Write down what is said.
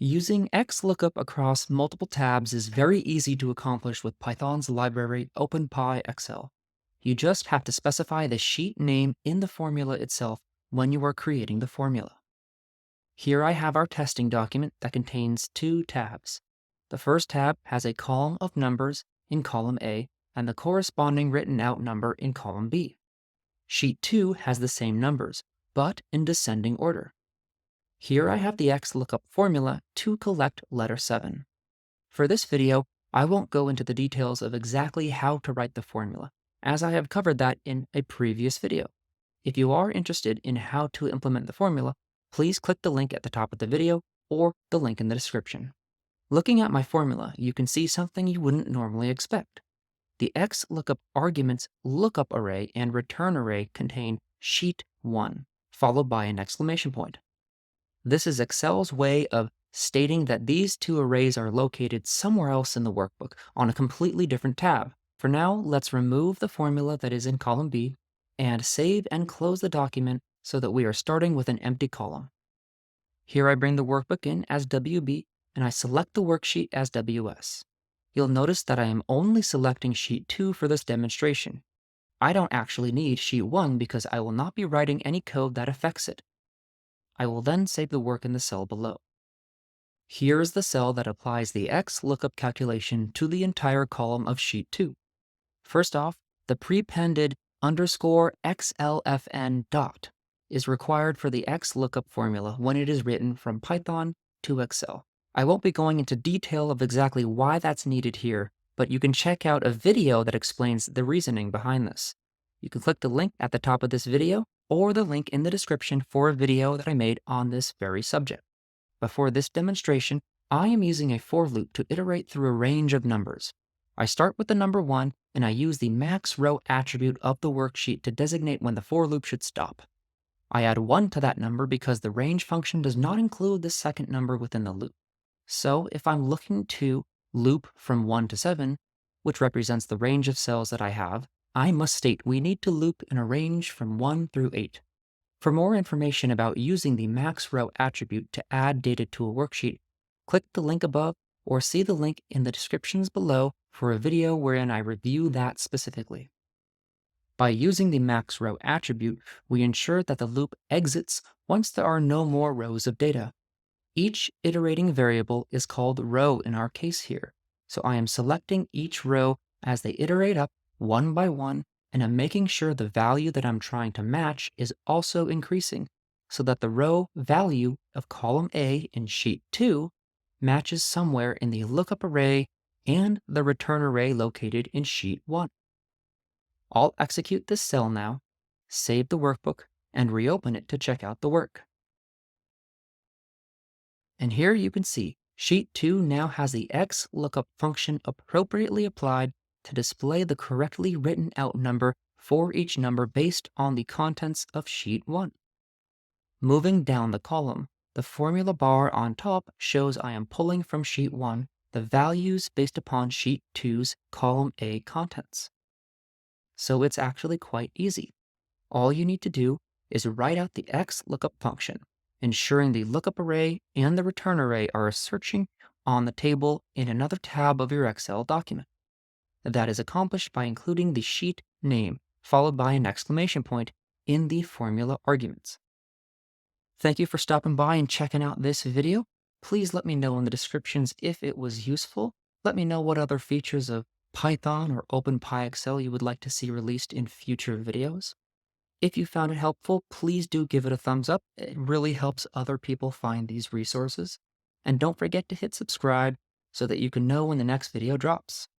Using XLOOKUP across multiple tabs is very easy to accomplish with Python's library OpenPyXL. You just have to specify the sheet name in the formula itself when you are creating the formula. Here I have our testing document that contains two tabs. The first tab has a column of numbers in column A and the corresponding written out number in column B. Sheet 2 has the same numbers, but in descending order. Here I have the XLOOKUP formula to collect letter 7. For this video, I won't go into the details of exactly how to write the formula, as I have covered that in a previous video. If you are interested in how to implement the formula, please click the link at the top of the video or the link in the description. Looking at my formula, you can see something you wouldn't normally expect. The XLOOKUP arguments lookup array and return array contain sheet 1, followed by an exclamation point. This is Excel's way of stating that these two arrays are located somewhere else in the workbook on a completely different tab. For now, let's remove the formula that is in column B and save and close the document so that we are starting with an empty column. Here I bring the workbook in as WB and I select the worksheet as WS. You'll notice that I am only selecting sheet 2 for this demonstration. I don't actually need sheet 1 because I will not be writing any code that affects it. I will then save the work in the cell below. Here is the cell that applies the XLOOKUP calculation to the entire column of sheet 2. First off, the prepended _XLFN dot is required for the XLOOKUP formula when it is written from Python to Excel. I won't be going into detail of exactly why that's needed here, but you can check out a video that explains the reasoning behind this. You can click the link at the top of this video or the link in the description for a video that I made on this very subject. Before this demonstration, I am using a for loop to iterate through a range of numbers. I start with the number 1, and I use the max row attribute of the worksheet to designate when the for loop should stop. I add 1 to that number because the range function does not include the second number within the loop. So if I'm looking to loop from 1 to 7, which represents the range of cells that I have, I must state we need to loop in a range from 1 through 8. For more information about using the max row attribute to add data to a worksheet, click the link above or see the link in the descriptions below for a video wherein I review that specifically. By using the max row attribute, we ensure that the loop exits once there are no more rows of data. Each iterating variable is called row in our case here, so I am selecting each row as they iterate up one by one, and I'm making sure the value that I'm trying to match is also increasing, so that the row value of column A in sheet 2 matches somewhere in the lookup array and the return array located in sheet 1. I'll execute this cell now, save the workbook, and reopen it to check out the work. And here you can see sheet 2 now has the XLOOKUP function appropriately applied to display the correctly written out number for each number based on the contents of sheet 1. Moving down the column, the formula bar on top shows I am pulling from sheet 1 the values based upon sheet 2's column A contents. So it's actually quite easy. All you need to do is write out the XLOOKUP function, ensuring the lookup array and the return array are searching on the table in another tab of your Excel document. That is accomplished by including the sheet name, followed by an exclamation point in the formula arguments. Thank you for stopping by and checking out this video. Please let me know in the descriptions if it was useful. Let me know what other features of Python or OpenPyXL you would like to see released in future videos. If you found it helpful, please do give it a thumbs up. It really helps other people find these resources. And don't forget to hit subscribe so that you can know when the next video drops.